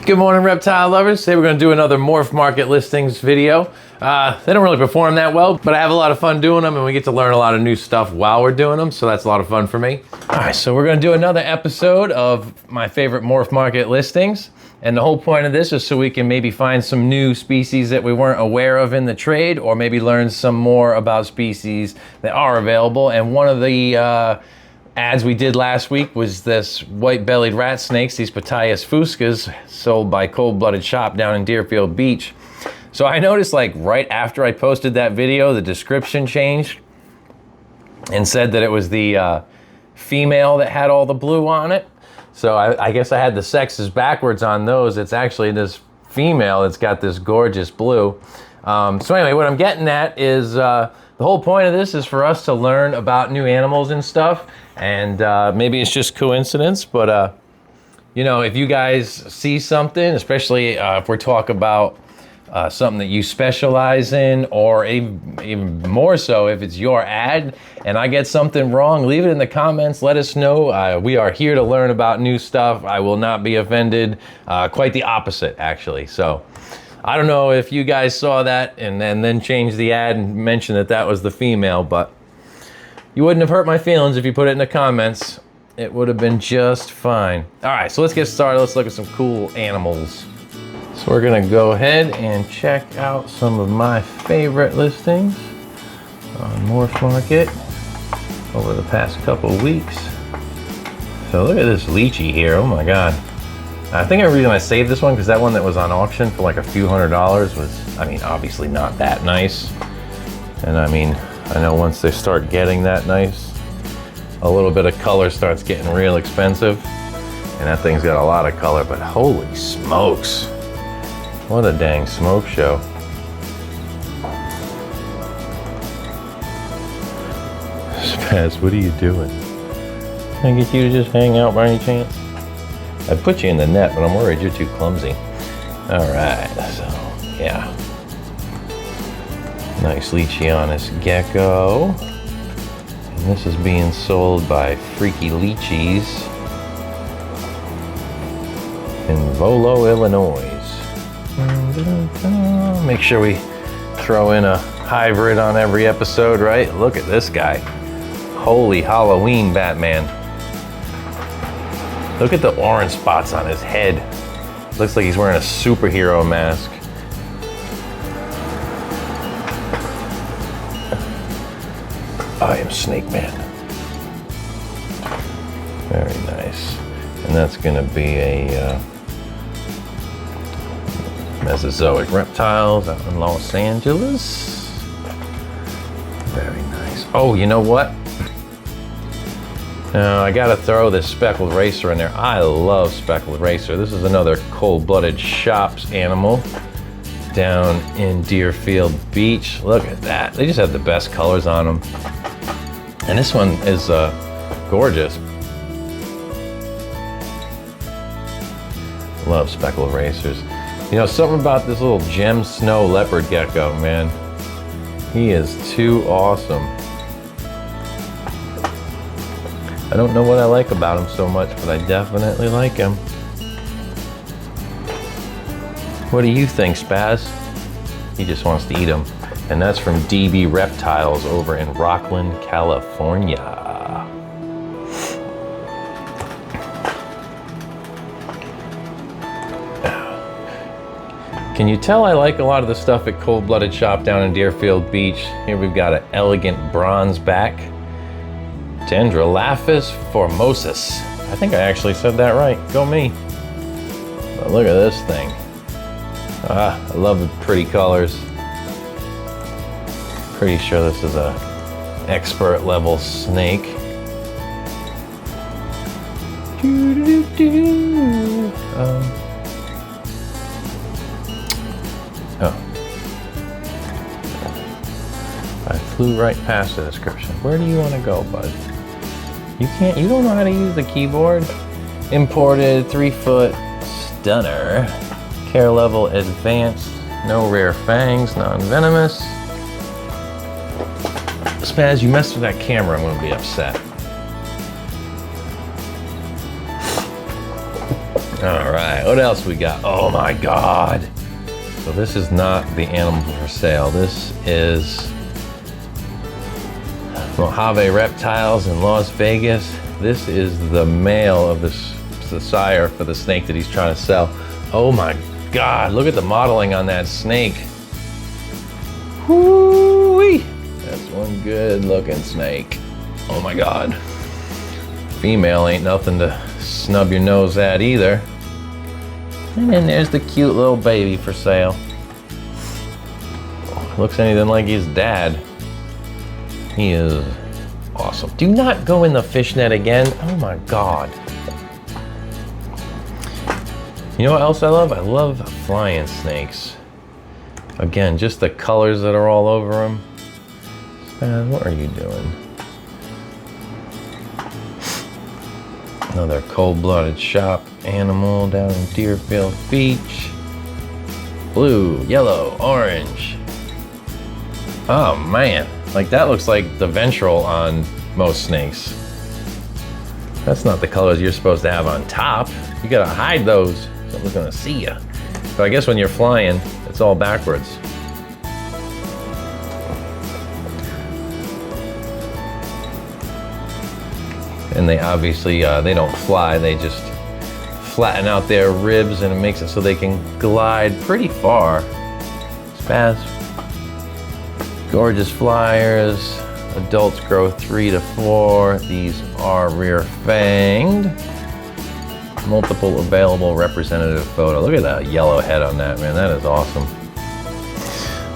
Good morning, reptile lovers. Today we're going to do another Morph Market Listings video. They don't really perform that well, but I have a lot of fun doing them and we get to learn a lot of new stuff while we're doing them, so that's a lot of fun for me. All right, so we're going to do another episode of My Favorite Morph Market Listings. And the whole point of this is so we can maybe find some new species that we weren't aware of in the trade, or maybe learn some more about species that are available. And one of the ads we did last week was this white-bellied rat snakes, these Pitayas fuscas, sold by Cold Blooded Shop down in Deerfield Beach. So I noticed, like, right after I posted that video, the description changed and said that it was the female that had all the blue on it. So I guess I had the sexes backwards on those. It's actually this female that's got this gorgeous blue. So anyway, what I'm getting at is the whole point of this is for us to learn about new animals and stuff. And maybe it's just coincidence, but you know, if you guys see something, especially if we're talking about something that you specialize in, or even more so if it's your ad and I get something wrong, leave it in the comments, let us know. We are here to learn about new stuff. I will not be offended, quite the opposite actually. So I don't know if you guys saw that and then changed the ad and mentioned that that was the female, but you wouldn't have hurt my feelings if you put it in the comments. It would have been just fine. All right, so let's get started. Let's look at some cool animals. So we're gonna go ahead and check out some of my favorite listings on Morph Market over the past couple weeks. So look at this Leachy here, oh my God. I think the reason I saved this one because that one that was on auction for like a few $100s was, I mean, obviously not that nice. And I mean, I know once they start getting that nice, a little bit of color starts getting real expensive. And that thing's got a lot of color, but holy smokes. What a dang smoke show. Spaz, what are you doing? Can I get you to just hang out by any chance? I'd put you in the net, but I'm worried you're too clumsy. All right, so yeah. Nice Leachianus gecko. And this is being sold by Freaky Leachies in Volo, Illinois. Make sure we throw in a hybrid on every episode, right? Look at this guy. Holy Halloween Batman. Look at the orange spots on his head. Looks like he's wearing a superhero mask. I am Snake Man. Very nice. And that's gonna be a Mesozoic reptiles out in Los Angeles. Very nice. Oh, you know what? Now I gotta throw this speckled racer in there. I love speckled racer. This is another Cold Blooded Shops animal down in Deerfield Beach. Look at that. They just have the best colors on them. And this one is gorgeous. Love speckled racers. You know, something about this little gem snow leopard gecko, man. He is too awesome. I don't know what I like about him so much, but I definitely like him. What do you think, Spaz? He just wants to eat them. And that's from DB Reptiles over in Rockland, California. Can you tell I like a lot of the stuff at Cold Blooded Shop down in Deerfield Beach? Here we've got an elegant bronze back. Dendrolaphus formosus. I think I actually said that right. Go me. But look at this thing. I love the pretty colors. Pretty sure this is a expert level snake. I flew right past the description. Where do you want to go, bud? You don't know how to use the keyboard? Imported 3-foot stunner. Care level advanced. No rare fangs, non-venomous. Spaz, you messed with that camera, I'm gonna be upset. All right, right, what else we got? Oh my God. So this is not the animal for sale. This is Mojave Reptiles in Las Vegas. This is the male of the sire for the snake that he's trying to sell. Oh my God, look at the modeling on that snake. Whoo-wee. That's one good looking snake. Oh my God. Female ain't nothing to snub your nose at either. And then there's the cute little baby for sale. Looks anything like his dad. He is awesome. Do not go in the fishnet again. Oh my God. You know what else I love? I love flying snakes. Again, just the colors that are all over them. What are you doing? Another cold-blooded shop animal down in Deerfield Beach. Blue, yellow, orange. Oh man, like that looks like the ventral on most snakes. That's not the colors you're supposed to have on top. You gotta hide those. Someone's gonna see you. But I guess when you're flying, it's all backwards. And they obviously, they don't fly, they just flatten out their ribs and it makes it so they can glide pretty far. Spaz. Gorgeous flyers. Adults grow 3 to 4. These are rear fanged. Multiple available representative photo. Look at that yellow head on that, man. That is awesome.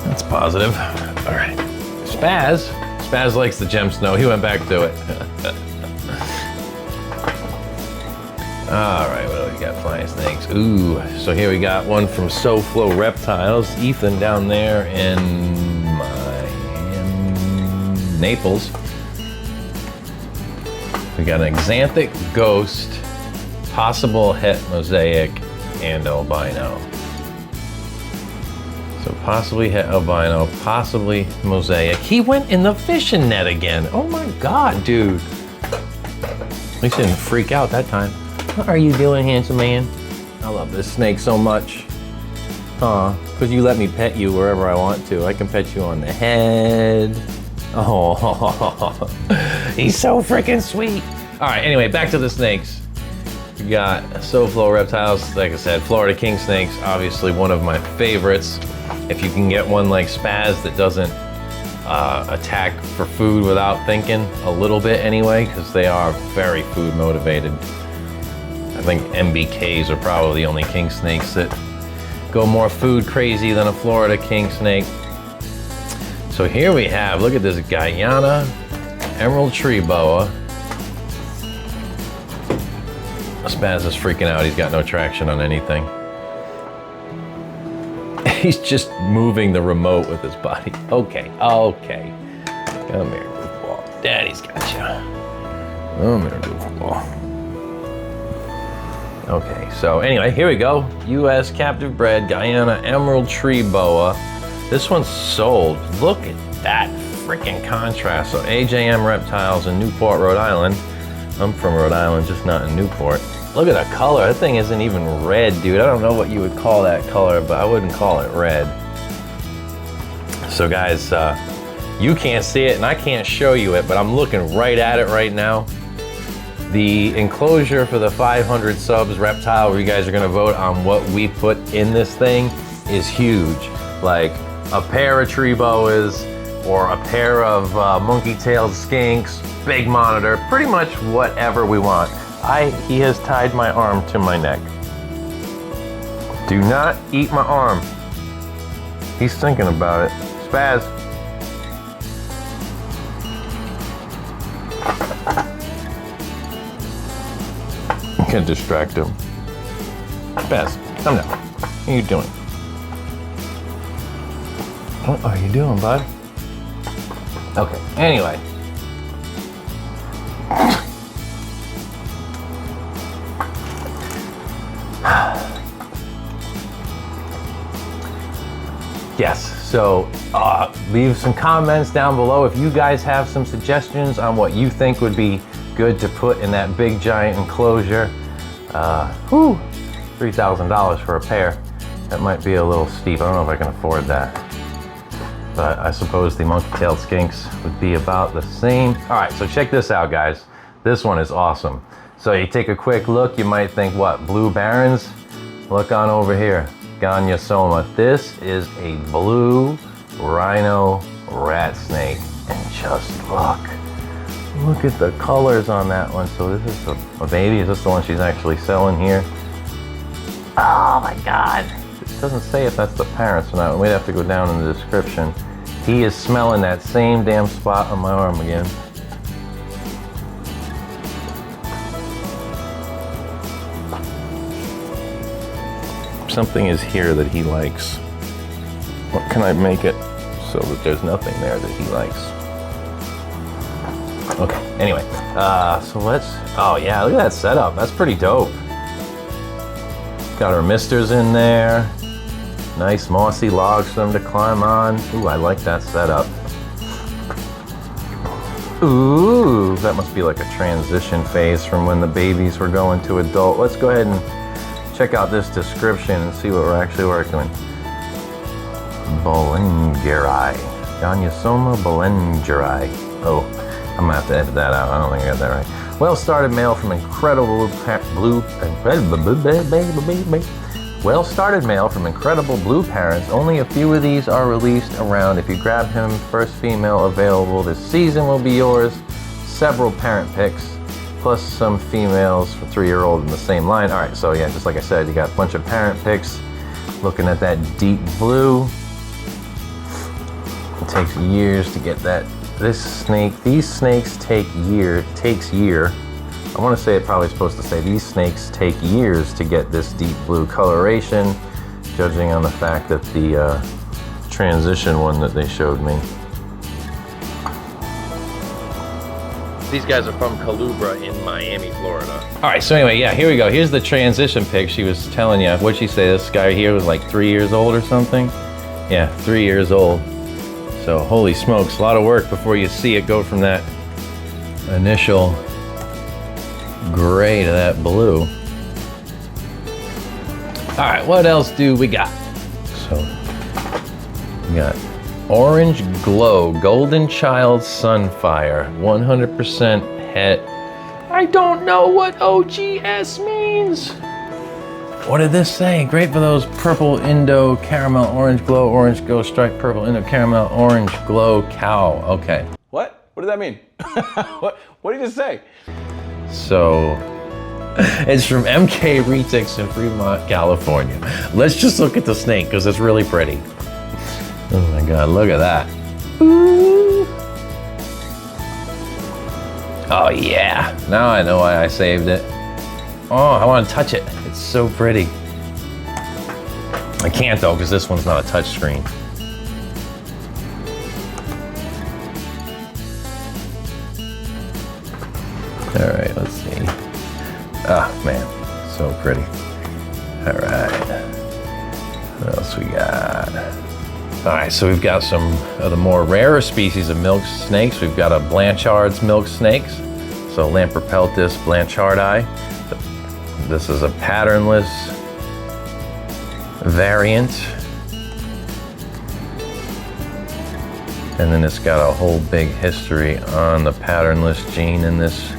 That's positive. All right. Spaz. Spaz likes the gem snow. He went back to it. All right, what do we got? Flying snakes. Ooh, so here we got one from SoFlo Reptiles. Ethan down there in Naples. We got an Xanthic Ghost, possible het mosaic, and albino. So possibly het albino, possibly mosaic. He went in the fishing net again. Oh my God, dude. At least he didn't freak out that time. What are you doing, handsome man? I love this snake so much. Aw, because you let me pet you wherever I want to. I can pet you on the head. Oh, he's so freaking sweet. All right, anyway, back to the snakes. We got SoFlo Reptiles, like I said, Florida king snakes, obviously one of my favorites. If you can get one like Spaz that doesn't attack for food without thinking, a little bit anyway, because they are very food motivated. I think MBKs are probably the only king snakes that go more food crazy than a Florida king snake. So here we have, look at this Guyana emerald tree boa. Spaz is freaking out. He's got no traction on anything. He's just moving the remote with his body. Okay, okay. Come here, goofball. Daddy's got you. Come here, goofball. Okay, so anyway, here we go. U.S. captive bred Guyana emerald tree boa. This one's sold. Look at that freaking contrast. So AJM Reptiles in Newport, Rhode Island. I'm from Rhode Island, just not in Newport. Look at the color. That thing isn't even red, dude. I don't know what you would call that color, but I wouldn't call it red. So guys, you can't see it and I can't show you it, but I'm looking right at it right now. The enclosure for the 500 subs Reptile, where you guys are gonna vote on what we put in this thing, is huge. Like a pair of tree boas or a pair of monkey-tailed skinks, big monitor, pretty much whatever we want. He has tied my arm to my neck. Do not eat my arm. He's thinking about it. Spaz. You can distract him. Spaz, come down. What are you doing? What are you doing, bud? Okay, anyway. Yes, so leave some comments down below if you guys have some suggestions on what you think would be good to put in that big giant enclosure. $3,000 for a pair. That might be a little steep. I don't know if I can afford that. But I suppose the monkey-tailed skinks would be about the same. All right, so check this out, guys. This one is awesome. So you take a quick look, you might think, what, blue barons? Look on over here, Gonyosoma. This is a blue rhino rat snake. And just look at the colors on that one. So this is a baby. Is this the one she's actually selling here? Oh my God. It doesn't say if that's the parents or not. We'd have to go down in the description. He is smelling that same damn spot on my arm again. Something is here that he likes. What can I make it so that there's nothing there that he likes? Okay, anyway, so let's, oh yeah, look at that setup. That's pretty dope. Got our misters in there. Nice mossy logs for them to climb on. Ooh, I like that setup. Ooh, that must be like a transition phase from when the babies were going to adult. Let's go ahead and check out this description and see what we're actually working with. Bolingeri. Gonyosoma bolingeri. Oh, I'm gonna have to edit that out. I don't think I got that right. Well-started male from incredible blue parents. Only a few of these are released around. If you grab him, first female available this season will be yours. Several parent picks, plus some females for 3-year-old in the same line. All right, so yeah, just like I said, you got a bunch of parent picks. Looking at that deep blue. It takes years to get that. These snakes takes year. I want to say it probably supposed to say these snakes take years to get this deep blue coloration, judging on the fact that the transition one that they showed me. These guys are from Calubra in Miami, Florida. All right, so anyway, yeah, here we go. Here's the transition pic she was telling you. What'd she say? This guy here was like 3 years old or something? Yeah, 3 years old. So holy smokes, a lot of work before you see it go from that initial gray to that blue. All right, what else do we got? So we got Orange Glow Golden Child Sunfire, 100% het. I don't know what OGS means. What did this say? Great for those purple Indo Caramel Orange Glow Orange Ghost Strike Purple Indo Caramel Orange Glow Cow. Okay. What? What does that mean? What did you just say? So it's from MK Retics in Fremont, California. Let's just look at the snake because it's really pretty. Oh my God, look at that. Ooh. Oh yeah, now I know why I saved it. Oh, I want to touch it. It's so pretty. I can't though, because this one's not a touch screen. All right, let's see. Ah, man, so pretty. All right, what else we got? All right, so we've got some of the more rarer species of milk snakes. We've got a Blanchard's milk snakes. So Lamprepeltis blanchardi. This is a patternless variant. And then it's got a whole big history on the patternless gene in this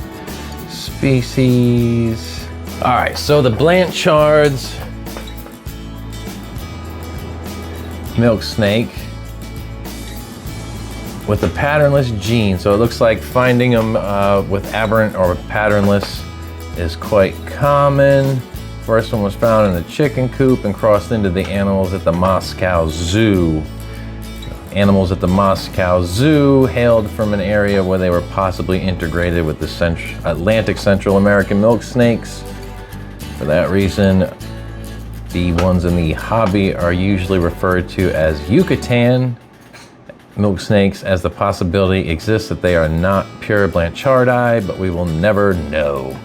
species. All right, so the Blanchard's milk snake with the patternless gene. So it looks like finding them with aberrant or patternless is quite common. First one was found in a chicken coop and crossed into the animals at the Moscow Zoo. Animals at the Moscow Zoo hailed from an area where they were possibly integrated with the Atlantic Central American milk snakes. For that reason, the ones in the hobby are usually referred to as Yucatan milk snakes, as the possibility exists that they are not pure Blanchardi, but we will never know.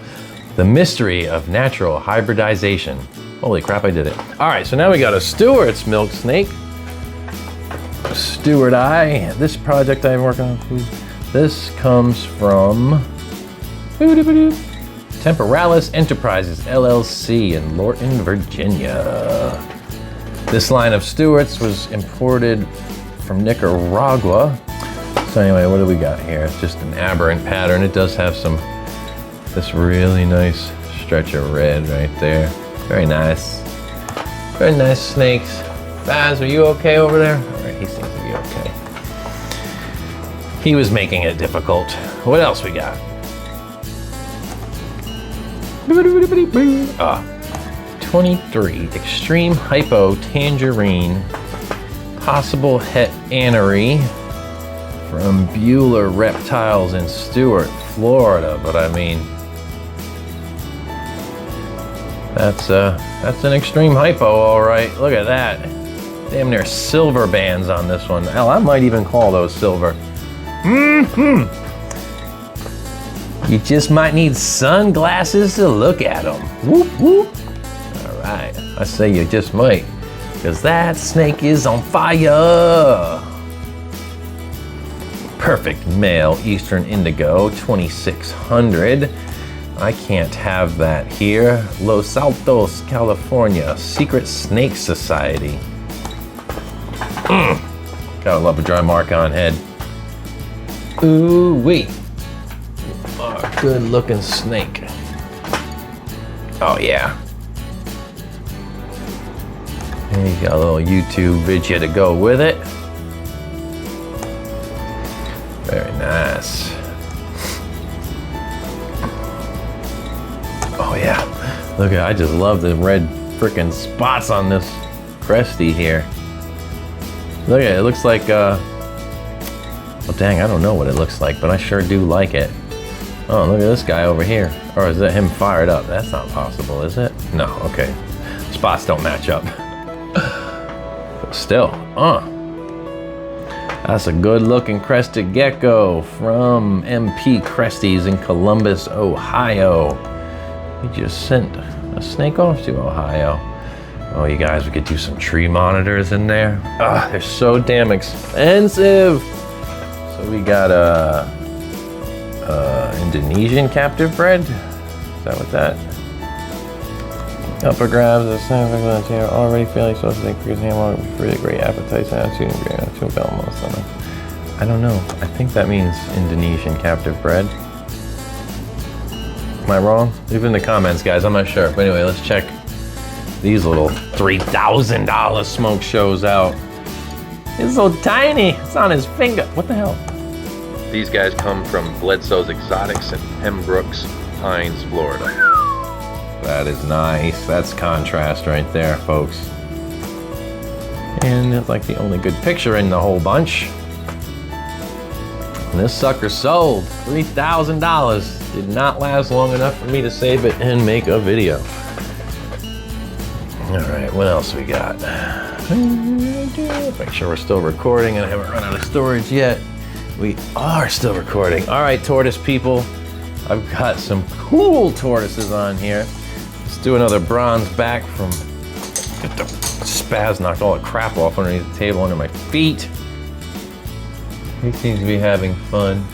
The mystery of natural hybridization. Holy crap, I did it. All right, so now we got a Stewart's milk snake. Stewart Eye. This project I'm working on, this comes from Temporalis Enterprises, LLC in Lorton, Virginia. This line of Stewart's was imported from Nicaragua. So anyway, what do we got here? It's just an aberrant pattern. It does have this really nice stretch of red right there. Very nice. Very nice snakes. Baz, are you okay over there? All right, he seems to be okay. He was making it difficult. What else we got? 23, Extreme Hypo Tangerine, possible het anery from Bueller Reptiles in Stuart, Florida. But I mean, that's an extreme hypo, all right. Look at that. Damn near silver bands on this one. Hell, I might even call those silver. You just might need sunglasses to look at them. Whoop, whoop. All right, I say you just might, because that snake is on fire. Perfect male Eastern Indigo, 2600. I can't have that here. Los Altos, California, Secret Snake Society. Gotta love a dry mark on head. Ooh wee. Good looking snake. Oh yeah. And you got a little YouTube video to go with it. Very nice. Oh yeah. Look at, I just love the red frickin' spots on this Cresty here. Look at it, it looks like well dang, I don't know what it looks like, but I sure do like it. Oh, look at this guy over here. Or is that him fired up? That's not possible, is it? No, okay. Spots don't match up. But still, that's a good looking crested gecko from MP Cresties in Columbus, Ohio. He just sent a snake off to Ohio. Oh, you guys, we could do some tree monitors in there. They're so damn expensive. So we got Indonesian captive bred. Is that what that? Upper grabs the same thing here. Already feeling so to increase ham really great appetite and attitude and great attitude balance. I don't know. I think that means Indonesian captive bred. Am I wrong? Leave it in the comments, guys. I'm not sure. But anyway, let's check these little $3,000 smoke shows out. It's so tiny. It's on his finger. What the hell? These guys come from Bledsoe's Exotics in Pembroke Pines, Florida. That is nice. That's contrast right there, folks. And it's like the only good picture in the whole bunch. And this sucker sold $3,000. Did not last long enough for me to save it and make a video. All right, what else we got? Make sure we're still recording and I haven't run out of storage yet. We are still recording. All right, tortoise people. I've got some cool tortoises on here. Let's do another bronze back from, get the spaz knocked all the crap off underneath the table under my feet. He seems to be having fun.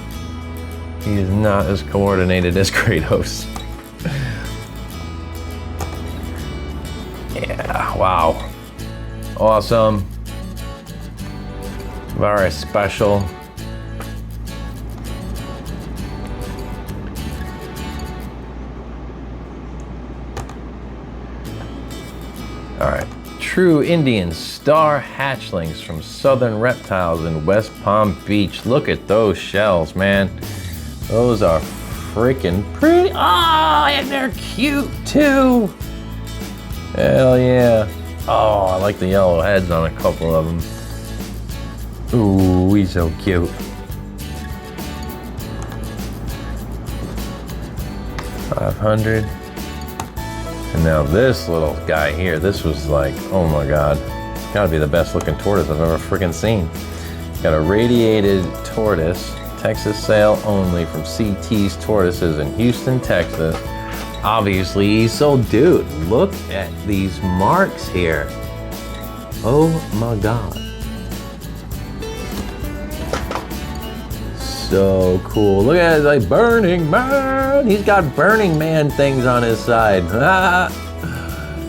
He is not as coordinated as Kratos. Yeah, wow. Awesome. Very special. All right, true Indian star hatchlings from Southern Reptiles in West Palm Beach. Look at those shells, man. Those are freaking pretty. Oh, and they're cute too. Hell yeah. Oh, I like the yellow heads on a couple of them. Ooh, he's so cute. 500. And now this little guy here, this was like, oh my God. Gotta be the best looking tortoise I've ever freaking seen. Got a radiated tortoise, Texas sale only from CT's Tortoises in Houston, Texas. Obviously he's sold. Dude, look at these marks here. Oh my God. So cool. Look at it, like Burning Man. He's got Burning Man things on his side.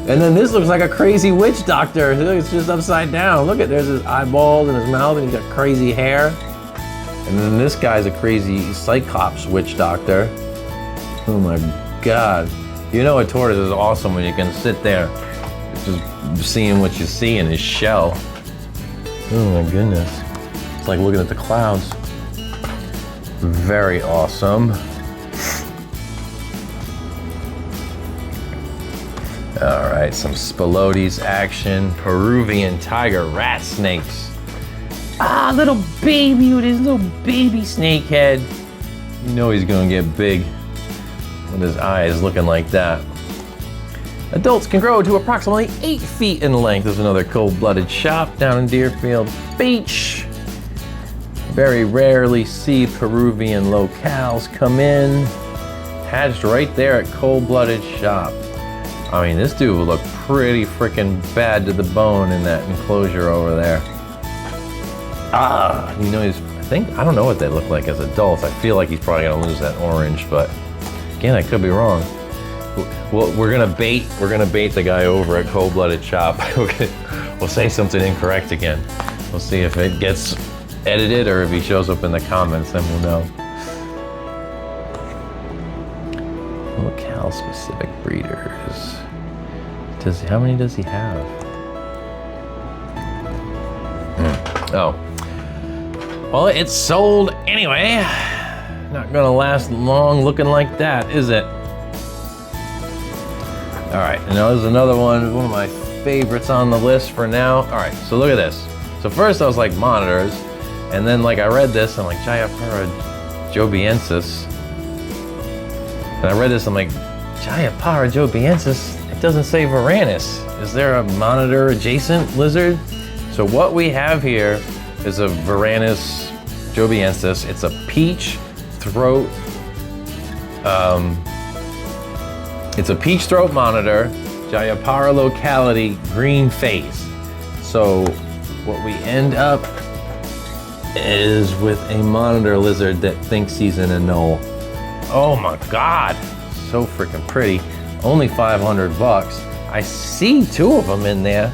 And then this looks like a crazy witch doctor. It's just upside down. Look at, there's his eyeballs and his mouth, and he's got crazy hair. And then this guy's a crazy Cyclops witch doctor. Oh my God. You know a tortoise is awesome when you can sit there just seeing what you see in his shell. Oh my goodness. It's like looking at the clouds. Very awesome. All right, some Spilotes action. Peruvian tiger rat snakes. Ah, little baby with his little baby snake head. You know he's gonna get big with his eyes looking like that. Adults can grow to approximately 8 feet in length. There's another cold-blooded shop down in Deerfield Beach. Very rarely see Peruvian locales come in. Hatched right there at cold-blooded shop. I mean, this dude would look pretty freaking bad to the bone in that enclosure over there. Ah, you know, I don't know what they look like as adults. I feel like he's probably gonna lose that orange, but again, I could be wrong. Well, we're gonna bait the guy over at Cold Blooded Shop. We'll say something incorrect again. We'll see if it gets edited or if he shows up in the comments, then we'll know. Locale specific breeders. How many does he have? Oh. Well, it's sold anyway. Not gonna last long looking like that, is it? All right, and now there's another one of my favorites on the list for now. All right, so look at this. So first I was like monitors, and then like I read this, I'm like Jayapura joviensis. And I read this, I'm like, Jayapura joviensis? It doesn't say Varanus. Is there a monitor adjacent lizard? So what we have here is a Varanus joviensis. It's a peach throat. It's a peach throat monitor, Jayapura locality, green phase. So what we end up is with a monitor lizard that thinks he's in a knoll. Oh my God, so freaking pretty. Only 500 bucks. I see 2 of them in there.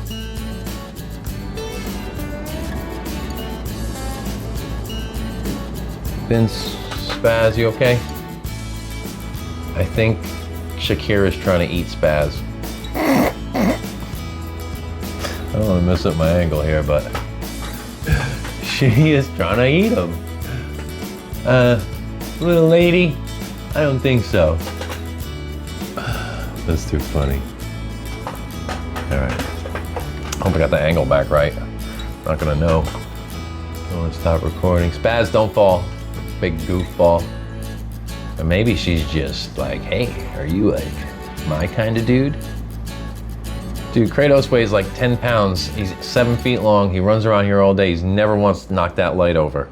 Vince Spaz, you okay? I think Shakira's trying to eat Spaz. I don't want to mess up my angle here, but she is trying to eat him. Little lady, I don't think so. That's too funny. All right. Hope I got the angle back right. Not gonna know. I want to stop recording. Spaz, don't fall. Big goofball. Or maybe she's just like, hey, are you like my kind of dude? Dude, Kratos weighs like 10 pounds. He's 7 feet long. He runs around here all day. He's never once knocked that light over.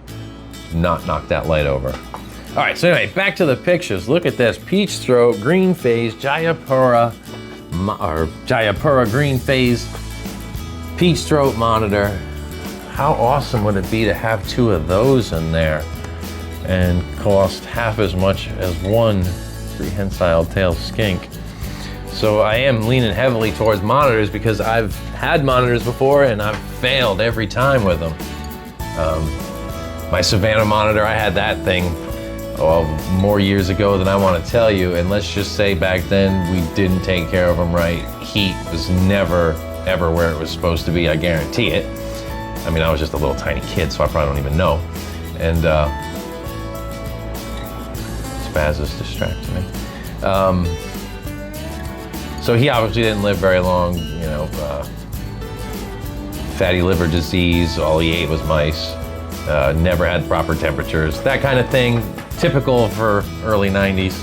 Not knocked that light over. All right, so anyway, back to the pictures. Look at this. Peach throat, green phase, Jayapura green phase, peach throat monitor. How awesome would it be to have 2 of those in there and cost half as much as one prehensile tail skink? So I am leaning heavily towards monitors because I've had monitors before and I've failed every time with them. My Savannah monitor, I had that thing more years ago than I want to tell you, and let's just say back then we didn't take care of them right. Heat was never, ever where it was supposed to be, I guarantee it. I mean, I was just a little tiny kid, so I probably don't even know. And Spaz is distracting me. So he obviously didn't live very long, you know, fatty liver disease, all he ate was mice, never had proper temperatures, that kind of thing, typical for early 90s.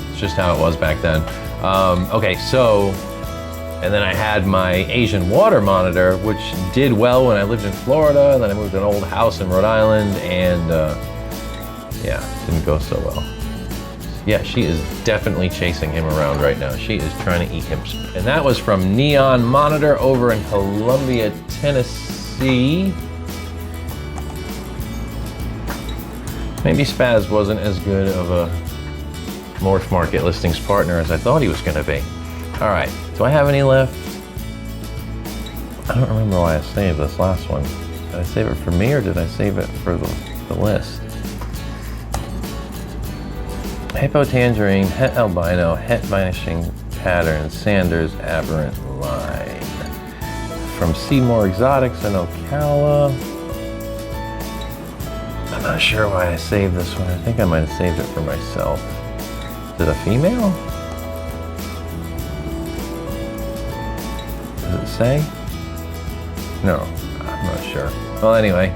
It's just how it was back then. Okay, so, and then I had my Asian water monitor, which did well when I lived in Florida, and then I moved to an old house in Rhode Island, and yeah, didn't go so well. Yeah, she is definitely chasing him around right now. She is trying to eat him. And that was from Neon Monitor over in Columbia, Tennessee. Maybe Spaz wasn't as good of a Morph Market Listings partner as I thought he was going to be. All right, do I have any left? I don't remember why I saved this last one. Did I save it for me or did I save it for the list? Hippo Tangerine, Het Albino, Het Vanishing Pattern, Sanders Aberrant Line. From Seymour Exotics in Ocala. I'm not sure why I saved this one. I think I might have saved it for myself. Is it a female? Does it say? No, I'm not sure. Well, anyway,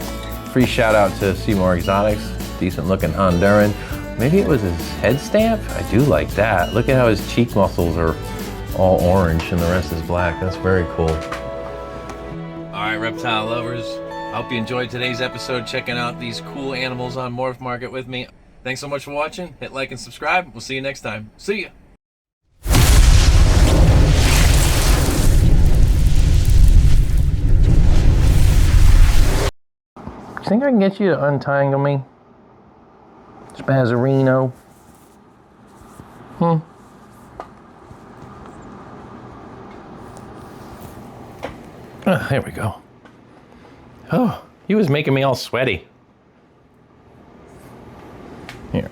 free shout out to Seymour Exotics. Decent looking Honduran. Maybe it was his head stamp? I do like that. Look at how his cheek muscles are all orange and the rest is black. That's very cool. All right, reptile lovers. I hope you enjoyed today's episode checking out these cool animals on Morph Market with me. Thanks so much for watching. Hit like and subscribe. We'll see you next time. See ya. You think I can get you to untangle me? Spazzarino. Oh, there we go. Oh, he was making me all sweaty. Here.